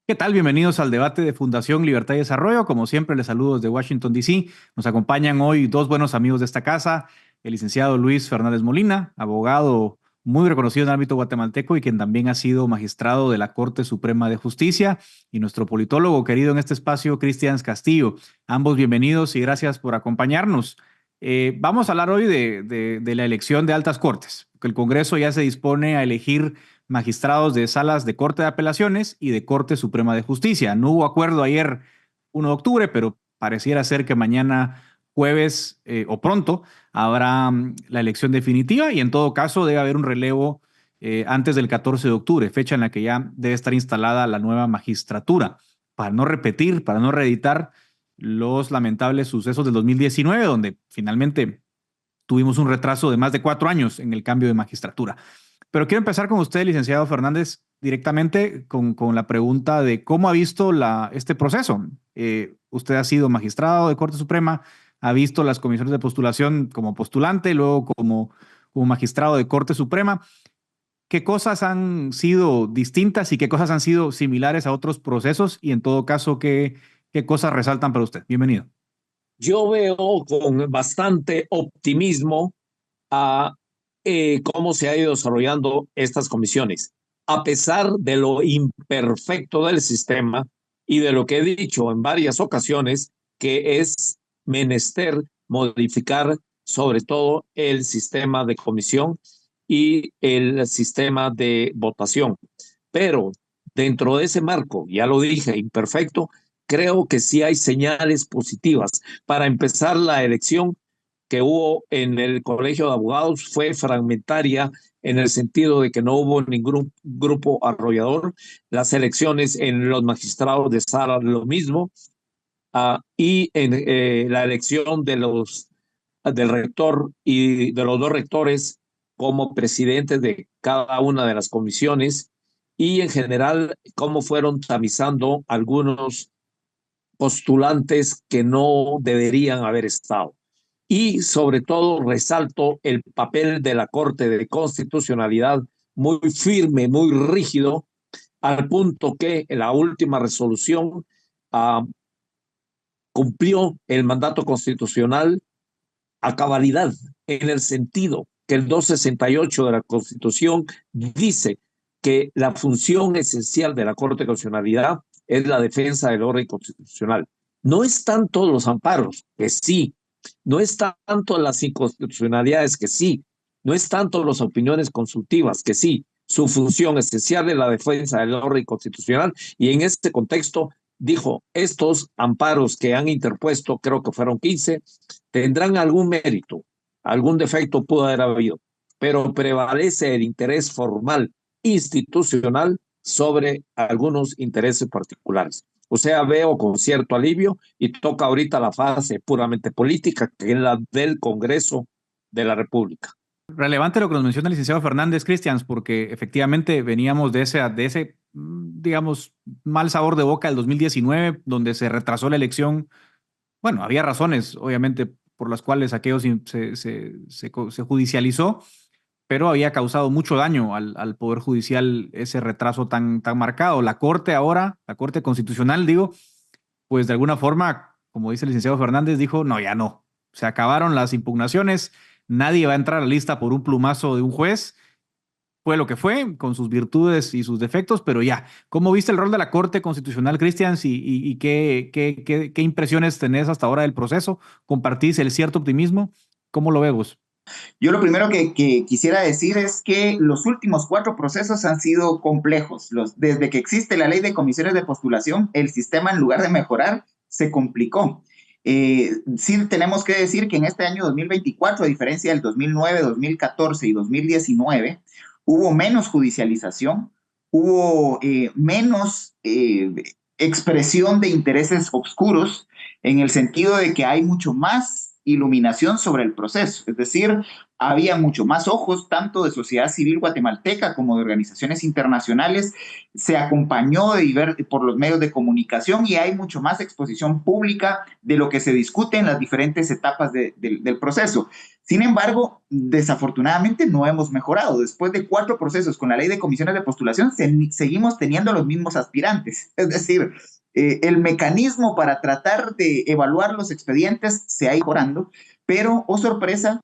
¿Qué tal? Bienvenidos al debate de Fundación Libertad y Desarrollo. Como siempre, les saludo desde Washington, D.C. Nos acompañan hoy dos buenos amigos de esta casa, el licenciado Luis Fernández Molina, abogado muy reconocido en el ámbito guatemalteco y quien también ha sido magistrado de la Corte Suprema de Justicia, y nuestro politólogo querido en este espacio, Cristian Castillo. Ambos bienvenidos y gracias por acompañarnos. Vamos a hablar hoy de la elección de altas cortes, que el Congreso ya se dispone a elegir magistrados de salas de Corte de Apelaciones y de Corte Suprema de Justicia. No hubo acuerdo ayer, 1 de octubre, pero pareciera ser que mañana jueves o pronto habrá la elección definitiva y en todo caso debe haber un relevo antes del 14 de octubre, fecha en la que ya debe estar instalada la nueva magistratura, para no repetir, para no reeditar los lamentables sucesos del 2019, donde finalmente tuvimos un retraso de más de 4 años en el cambio de magistratura. Pero quiero empezar con usted, licenciado Fernández, directamente con la pregunta de cómo ha visto este proceso. Usted ha sido magistrado de Corte Suprema, ha visto las comisiones de postulación como postulante, luego como magistrado de Corte Suprema. ¿Qué cosas han sido distintas y qué cosas han sido similares a otros procesos? Y en todo caso, ¿qué cosas resaltan para usted? Bienvenido. Yo veo con bastante optimismo a cómo se ha ido desarrollando estas comisiones, a pesar de lo imperfecto del sistema y de lo que he dicho en varias ocasiones, que es menester modificar sobre todo el sistema de comisión y el sistema de votación. Pero dentro de ese marco, ya lo dije, imperfecto, creo que sí hay señales positivas. Para empezar, la elección que hubo en el Colegio de Abogados fue fragmentaria en el sentido de que no hubo ningún grupo arrollador. Las elecciones en los magistrados de sala, lo mismo. Y en la elección del rector y de los dos rectores como presidentes de cada una de las comisiones, y en general cómo fueron tamizando algunos postulantes que no deberían haber estado. Y sobre todo resalto el papel de la Corte de Constitucionalidad, muy firme, muy rígido, al punto que en la última resolución uh, cumplió el mandato constitucional a cabalidad, en el sentido que el 268 de la Constitución dice que la función esencial de la Corte de Constitucionalidad es la defensa del orden constitucional. No es tanto los amparos, que sí, no es tanto las inconstitucionalidades, que sí, no es tanto las opiniones consultivas, que sí, su función esencial es la defensa del orden constitucional, y en este contexto dijo, estos amparos que han interpuesto, creo que fueron 15, tendrán algún mérito, algún defecto pudo haber habido, pero prevalece el interés formal institucional sobre algunos intereses particulares. O sea, veo con cierto alivio y toca ahorita la fase puramente política, que es la del Congreso de la República. Relevante lo que nos menciona el licenciado Fernández Cristians, porque efectivamente veníamos de ese, digamos, mal sabor de boca del 2019, donde se retrasó la elección. Bueno, había razones, obviamente, por las cuales aquello se judicializó, pero había causado mucho daño al Poder Judicial ese retraso tan marcado. La Corte ahora, la Corte Constitucional, digo, pues de alguna forma, como dice el licenciado Fernández, dijo, no, ya no. Se acabaron las impugnaciones, nadie va a entrar a la lista por un plumazo de un juez. Fue lo que fue, con sus virtudes y sus defectos, pero ya. ¿Cómo viste el rol de la Corte Constitucional, Cristian? ¿Y qué impresiones tenés hasta ahora del proceso? ¿Compartís el cierto optimismo? ¿Cómo lo ves vos? Yo lo primero que quisiera decir es que los últimos 4 procesos han sido complejos. Desde que existe la ley de comisiones de postulación, el sistema, en lugar de mejorar, se complicó. Sí tenemos que decir que en este año 2024, a diferencia del 2009, 2014 y 2019, hubo menos judicialización, hubo menos expresión de intereses oscuros, en el sentido de que hay mucho más iluminación sobre el proceso. Es decir, había mucho más ojos, tanto de sociedad civil guatemalteca como de organizaciones internacionales. Se acompañó por los medios de comunicación y hay mucho más exposición pública de lo que se discute en las diferentes etapas del proceso. Sin embargo, desafortunadamente no hemos mejorado. Después de 4 procesos con la ley de comisiones de postulación, seguimos teniendo los mismos aspirantes. Es decir, el mecanismo para tratar de evaluar los expedientes se ha ido mejorando, pero, oh sorpresa,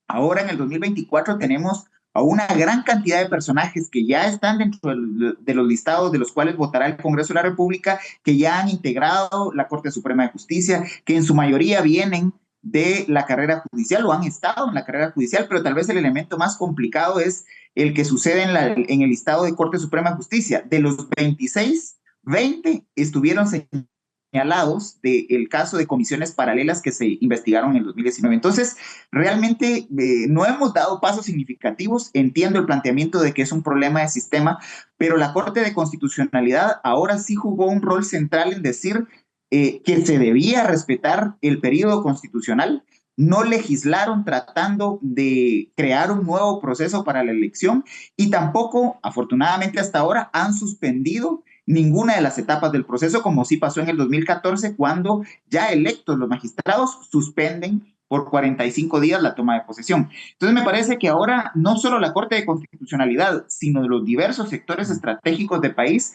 ahora en el 2024 tenemos a una gran cantidad de personajes que ya están dentro de los listados de los cuales votará el Congreso de la República, que ya han integrado la Corte Suprema de Justicia, que en su mayoría vienen de la carrera judicial o han estado en la carrera judicial, pero tal vez el elemento más complicado es el que sucede en el listado de Corte Suprema de Justicia. De los 26, 20 estuvieron señalados del caso de comisiones paralelas que se investigaron en el 2019. Entonces, realmente no hemos dado pasos significativos. Entiendo el planteamiento de que es un problema de sistema, pero la Corte de Constitucionalidad ahora sí jugó un rol central en decir que se debía respetar el periodo constitucional. No legislaron tratando de crear un nuevo proceso para la elección y tampoco, afortunadamente hasta ahora, han suspendido ninguna de las etapas del proceso, como sí pasó en el 2014, cuando ya electos los magistrados suspenden por 45 días la toma de posesión. Entonces me parece que ahora no solo la Corte de Constitucionalidad, sino los diversos sectores estratégicos del país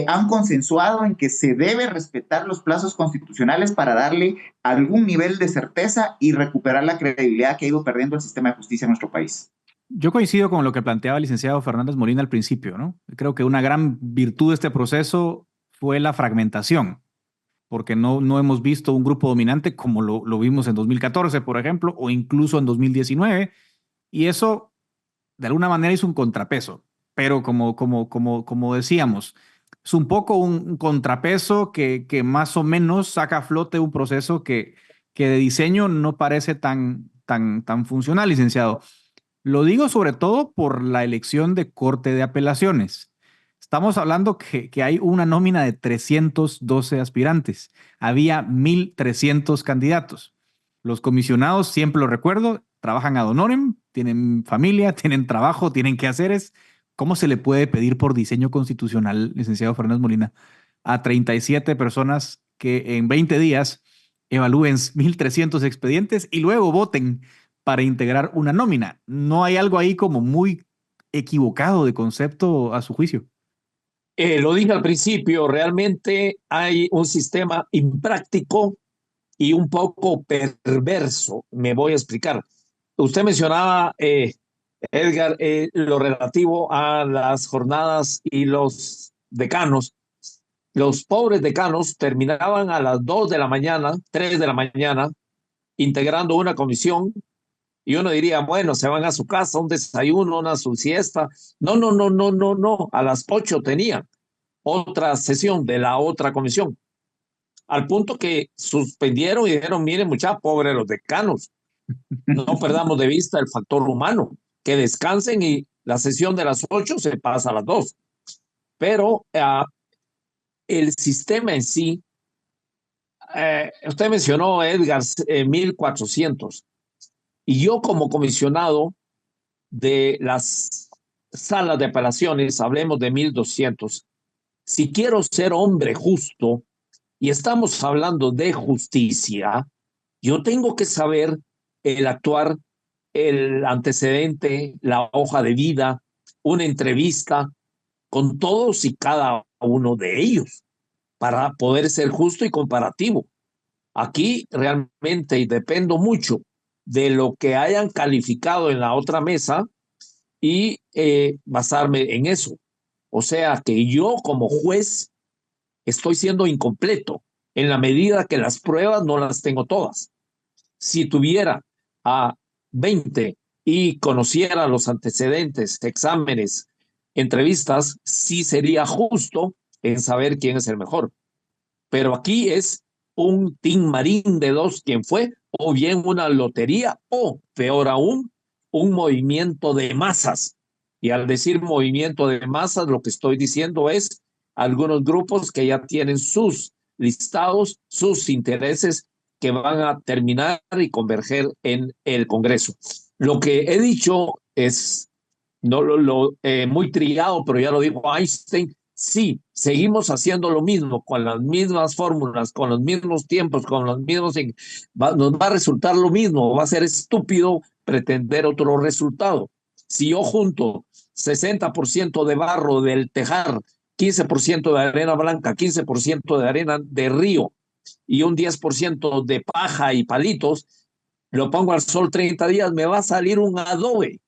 han consensuado en que se debe respetar los plazos constitucionales para darle algún nivel de certeza y recuperar la credibilidad que ha ido perdiendo el sistema de justicia en nuestro país. Yo coincido con lo que planteaba el licenciado Fernández Molina al principio, ¿no? Creo que una gran virtud de este proceso fue la fragmentación, porque no hemos visto un grupo dominante como lo vimos en 2014, por ejemplo, o incluso en 2019, y eso de alguna manera hizo un contrapeso, pero como decíamos, es un poco un contrapeso que más o menos saca a flote un proceso que de diseño no parece tan funcional, licenciado. Lo digo sobre todo por la elección de Corte de Apelaciones. Estamos hablando que hay una nómina de 312 aspirantes. Había 1,300 candidatos. Los comisionados, siempre lo recuerdo, trabajan ad honorem, tienen familia, tienen trabajo, tienen quehaceres. ¿Cómo se le puede pedir por diseño constitucional, licenciado Fernández Molina, a 37 personas que en 20 días evalúen 1,300 expedientes y luego voten para integrar una nómina? ¿No hay algo ahí como muy equivocado de concepto a su juicio? Lo dije al principio, realmente hay un sistema impráctico y un poco perverso. Me voy a explicar. Usted mencionaba, Edgar, lo relativo a las jornadas y los decanos. Los pobres decanos terminaban a las 2 de la mañana, 3 de la mañana, integrando una comisión, y uno diría, bueno, se van a su casa, un desayuno, una su siesta. No, no, no, no, no, no. A las 8 tenían otra sesión de la otra comisión, al punto que suspendieron y dijeron, miren, muchachos, pobres los decanos, no perdamos de vista el factor humano, que descansen y la sesión de las 8 se pasa a las 2. Pero el sistema en sí, usted mencionó, Edgar, 1,400. Y yo como comisionado de las salas de apelaciones, hablemos de 1,200. Si quiero ser hombre justo, y estamos hablando de justicia, yo tengo que saber el actuar, el antecedente, la hoja de vida, una entrevista con todos y cada uno de ellos para poder ser justo y comparativo. Aquí realmente dependo mucho de lo que hayan calificado en la otra mesa y basarme en eso. O sea que yo como juez estoy siendo incompleto en la medida que las pruebas no las tengo todas. Si tuviera a 20 y conociera los antecedentes, exámenes, entrevistas, sí sería justo en saber quién es el mejor. Pero aquí es un Tim Marín de 2 quien fue, o bien una lotería, o peor aún, un movimiento de masas. Y al decir movimiento de masas, lo que estoy diciendo es algunos grupos que ya tienen sus listados, sus intereses que van a terminar y converger en el Congreso. Lo que he dicho es no muy trillado, pero ya lo dijo Einstein. Sí, seguimos haciendo lo mismo, con las mismas fórmulas, con los mismos tiempos, con los mismos... nos va a resultar lo mismo, va a ser estúpido pretender otro resultado. Si yo junto 60% de barro del tejar, 15% de arena blanca, 15% de arena de río y un 10% de paja y palitos, lo pongo al sol 30 días, me va a salir un adobe.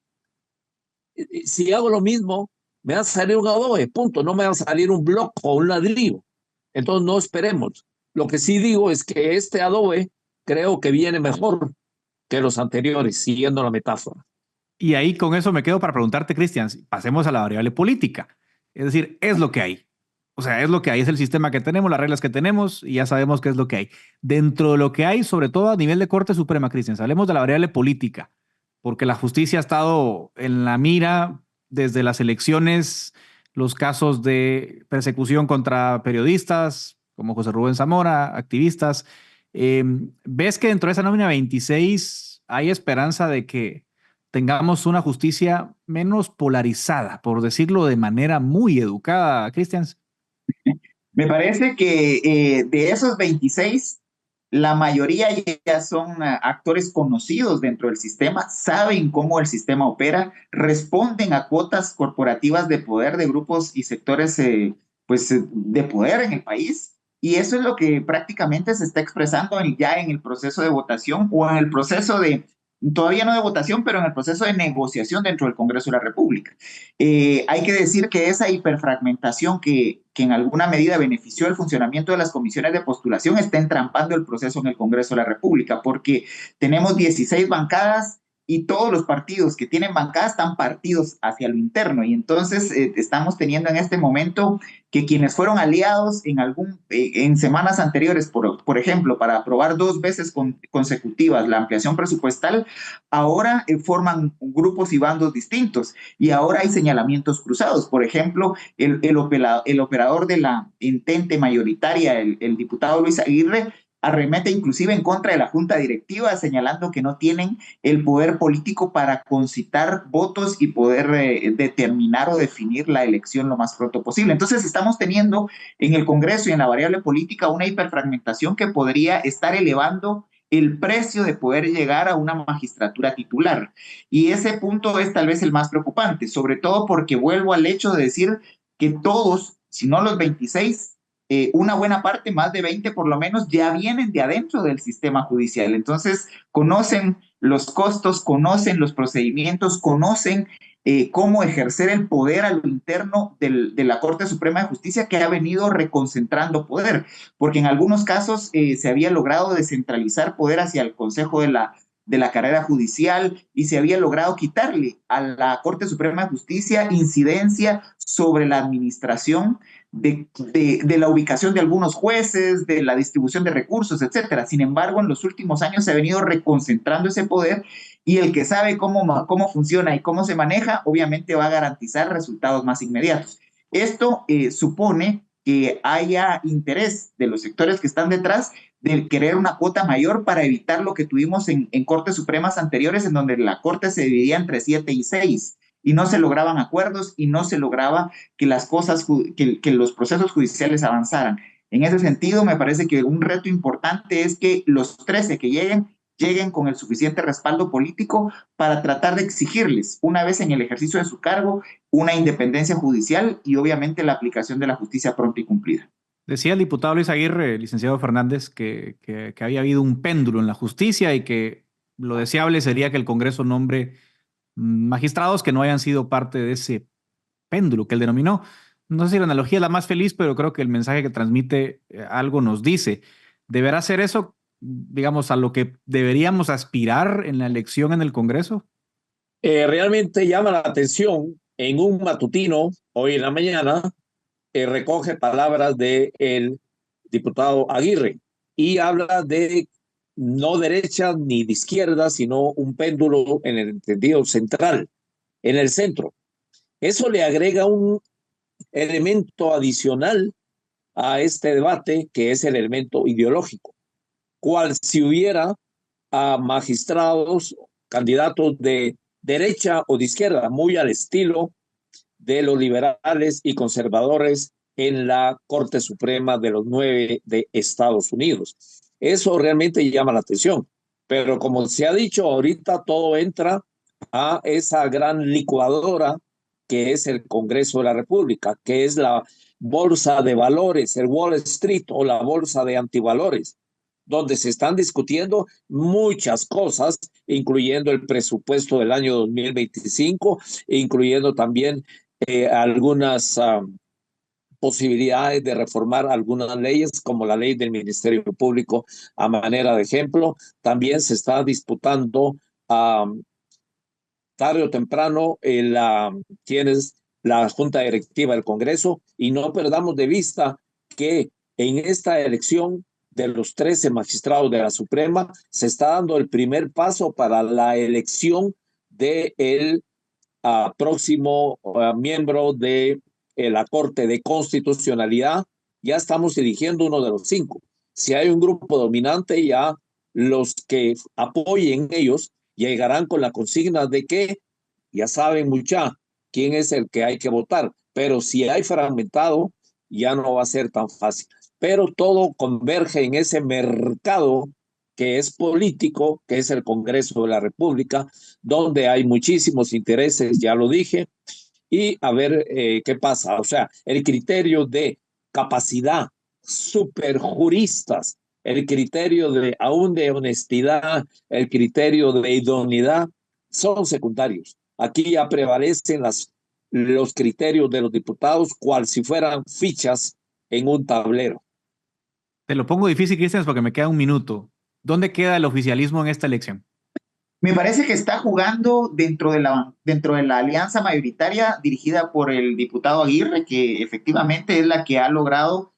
Si hago lo mismo, me va a salir un adobe, punto, no me va a salir un bloque o un ladrillo. Entonces no esperemos. Lo que sí digo es que este adobe creo que viene mejor que los anteriores, siguiendo la metáfora. Y ahí con eso me quedo para preguntarte, Cristian, pasemos a la variable política. Es decir, es lo que hay. O sea, es lo que hay, es el sistema que tenemos, las reglas que tenemos y ya sabemos qué es lo que hay. Dentro de lo que hay, sobre todo a nivel de Corte Suprema, Cristian, hablemos de la variable política, porque la justicia ha estado en la mira desde las elecciones, los casos de persecución contra periodistas como José Rubén Zamora, activistas. ¿Ves que dentro de esa nómina 26 hay esperanza de que tengamos una justicia menos polarizada, por decirlo de manera muy educada, Cristian? Me parece que de esos 26, la mayoría ya son actores conocidos dentro del sistema, saben cómo el sistema opera, responden a cuotas corporativas de poder de grupos y sectores de poder en el país. Y eso es lo que prácticamente se está expresando ya en el proceso de votación o en el proceso de, todavía no de votación, pero en el proceso de negociación dentro del Congreso de la República. Hay que decir que esa hiperfragmentación que en alguna medida benefició el funcionamiento de las comisiones de postulación está entrampando el proceso en el Congreso de la República, porque tenemos 16 bancadas y todos los partidos que tienen bancadas están partidos hacia lo interno. Y entonces estamos teniendo en este momento que quienes fueron aliados en semanas anteriores, por ejemplo, para aprobar 2 veces consecutivas la ampliación presupuestal, ahora forman grupos y bandos distintos. Y ahora hay señalamientos cruzados. Por ejemplo, el operador de la entente mayoritaria, el diputado Luis Aguirre, arremete inclusive en contra de la junta directiva, señalando que no tienen el poder político para concitar votos y poder determinar o definir la elección lo más pronto posible. Entonces estamos teniendo en el Congreso y en la variable política una hiperfragmentación que podría estar elevando el precio de poder llegar a una magistratura titular. Y ese punto es tal vez el más preocupante, sobre todo porque vuelvo al hecho de decir que todos, si no los 26, una buena parte, más de 20 por lo menos, ya vienen de adentro del sistema judicial. Entonces, conocen los costos, conocen los procedimientos, conocen cómo ejercer el poder a lo interno de la Corte Suprema de Justicia, que ha venido reconcentrando poder, porque en algunos casos se había logrado descentralizar poder hacia el Consejo de la carrera judicial y se había logrado quitarle a la Corte Suprema de Justicia incidencia sobre la administración de la ubicación de algunos jueces, de la distribución de recursos, etcétera. Sin embargo, en los últimos años se ha venido reconcentrando ese poder y el que sabe cómo funciona y cómo se maneja, obviamente va a garantizar resultados más inmediatos. Esto supone que haya interés de los sectores que están detrás de querer una cuota mayor para evitar lo que tuvimos en Cortes Supremas anteriores, en donde la Corte se dividía entre 7 y 6 y no se lograban acuerdos y no se lograba que las cosas, que los procesos judiciales avanzaran. En ese sentido, me parece que un reto importante es que los 13 que lleguen con el suficiente respaldo político para tratar de exigirles, una vez en el ejercicio de su cargo, una independencia judicial y obviamente la aplicación de la justicia pronta y cumplida. Decía el diputado Luis Aguirre, licenciado Fernández, que había habido un péndulo en la justicia y que lo deseable sería que el Congreso nombre magistrados que no hayan sido parte de ese péndulo que él denominó. No sé si la analogía es la más feliz, pero creo que el mensaje que transmite algo nos dice. ¿Deberá ser eso, digamos, a lo que deberíamos aspirar en la elección en el Congreso? Realmente llama la atención en un matutino hoy en la mañana, recoge palabras del diputado Aguirre y habla de no derecha ni de izquierda, sino un péndulo en el entendido central, en el centro. Eso le agrega un elemento adicional a este debate, que es el elemento ideológico. cual si hubiera a magistrados, candidatos de derecha o de izquierda, muy al estilo de los liberales y conservadores en la Corte Suprema de los 9 de Estados Unidos. Eso realmente llama la atención. Pero como se ha dicho, ahorita todo entra a esa gran licuadora que es el Congreso de la República, que es la bolsa de valores, el Wall Street o la bolsa de antivalores, donde se están discutiendo muchas cosas, incluyendo el presupuesto del año 2025, incluyendo también algunas posibilidades de reformar algunas leyes, como la ley del Ministerio Público, a manera de ejemplo. También se está disputando tarde o temprano tienes la Junta Directiva del Congreso, y no perdamos de vista que en esta elección de los 13 magistrados de la Suprema se está dando el primer paso para la elección del próximo miembro de la Corte de Constitucionalidad. Ya estamos eligiendo uno de los 5. Si hay un grupo dominante, ya los que apoyen ellos llegarán con la consigna de que ya saben mucha quién es el que hay que votar, pero si hay fragmentado, ya no va a ser tan fácil. Pero todo converge en ese mercado que es político, que es el Congreso de la República, donde hay muchísimos intereses, ya lo dije, y a ver qué pasa. O sea, el criterio de capacidad, superjuristas, el criterio aún de honestidad, el criterio de idoneidad, son secundarios. Aquí ya prevalecen los criterios de los diputados, cual si fueran fichas en un tablero. Te lo pongo difícil, Cristian, porque me queda un minuto. ¿Dónde queda el oficialismo en esta elección? Me parece que está jugando dentro de la alianza mayoritaria dirigida por el diputado Aguirre, que efectivamente es la que ha logrado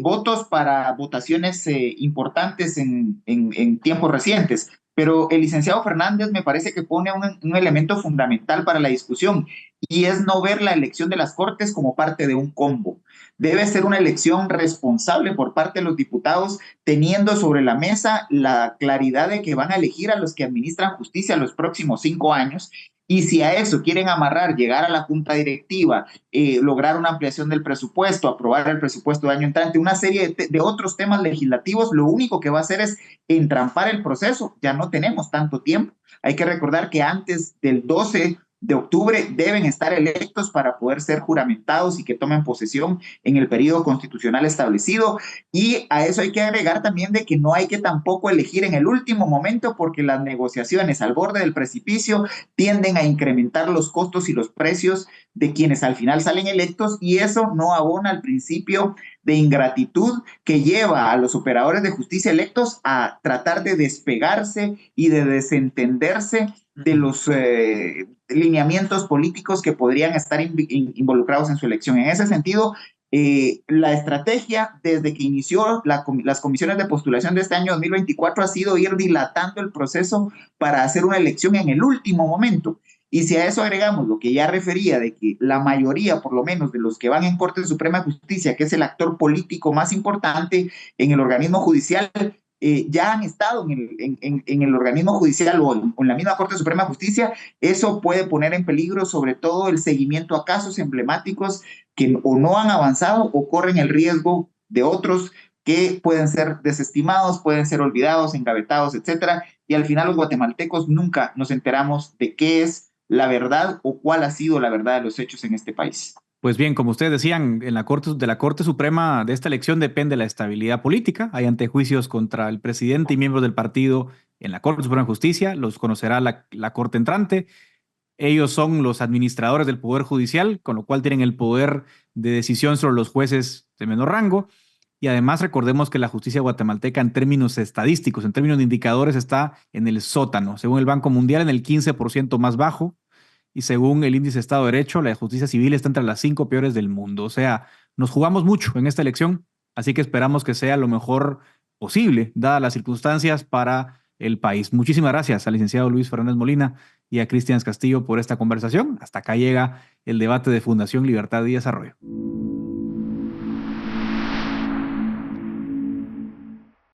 votos para votaciones importantes en tiempos recientes. Pero el licenciado Fernández me parece que pone un elemento fundamental para la discusión, y es no ver la elección de las Cortes como parte de un combo. Debe ser una elección responsable por parte de los diputados, teniendo sobre la mesa la claridad de que van a elegir a los que administran justicia los próximos 5 años. Y si a eso quieren amarrar, llegar a la junta directiva, lograr una ampliación del presupuesto, aprobar el presupuesto del año entrante, una serie de otros temas legislativos, lo único que va a hacer es entrampar el proceso. Ya no tenemos tanto tiempo. Hay que recordar que antes del 12 de octubre deben estar electos para poder ser juramentados y que tomen posesión en el periodo constitucional establecido. Y a eso hay que agregar también de que no hay que tampoco elegir en el último momento, porque las negociaciones al borde del precipicio tienden a incrementar los costos y los precios de quienes al final salen electos, y eso no abona al principio de ingratitud que lleva a los operadores de justicia electos a tratar de despegarse y de desentenderse de los lineamientos políticos que podrían estar involucrados en su elección. En ese sentido, la estrategia desde que inició las comisiones de postulación de este año 2024 ha sido ir dilatando el proceso para hacer una elección en el último momento. Y si a eso agregamos lo que ya refería, de que la mayoría, por lo menos, de los que van en Corte Suprema de Justicia, que es el actor político más importante en el organismo judicial, ya han estado en el organismo judicial o en la misma Corte Suprema de Justicia, eso puede poner en peligro sobre todo el seguimiento a casos emblemáticos que o no han avanzado o corren el riesgo de otros que pueden ser desestimados, pueden ser olvidados, engavetados, etcétera. Y al final los guatemaltecos nunca nos enteramos de qué es la verdad o cuál ha sido la verdad de los hechos en este país. Pues bien, como ustedes decían, de la Corte Suprema de esta elección depende la estabilidad política. Hay antejuicios contra el presidente y miembros del partido en la Corte Suprema de Justicia. Los conocerá la Corte entrante. Ellos son los administradores del Poder Judicial, con lo cual tienen el poder de decisión sobre los jueces de menor rango. Y además recordemos que la justicia guatemalteca en términos estadísticos, en términos de indicadores, está en el sótano. Según el Banco Mundial, en el 15% más bajo. Y según el índice de Estado de Derecho, la justicia civil está entre las 5 peores del mundo. O sea, nos jugamos mucho en esta elección, así que esperamos que sea lo mejor posible, dadas las circunstancias para el país. Muchísimas gracias al licenciado Luis Fernández Molina y a Cristian Castillo por esta conversación. Hasta acá llega el debate de Fundación Libertad y Desarrollo.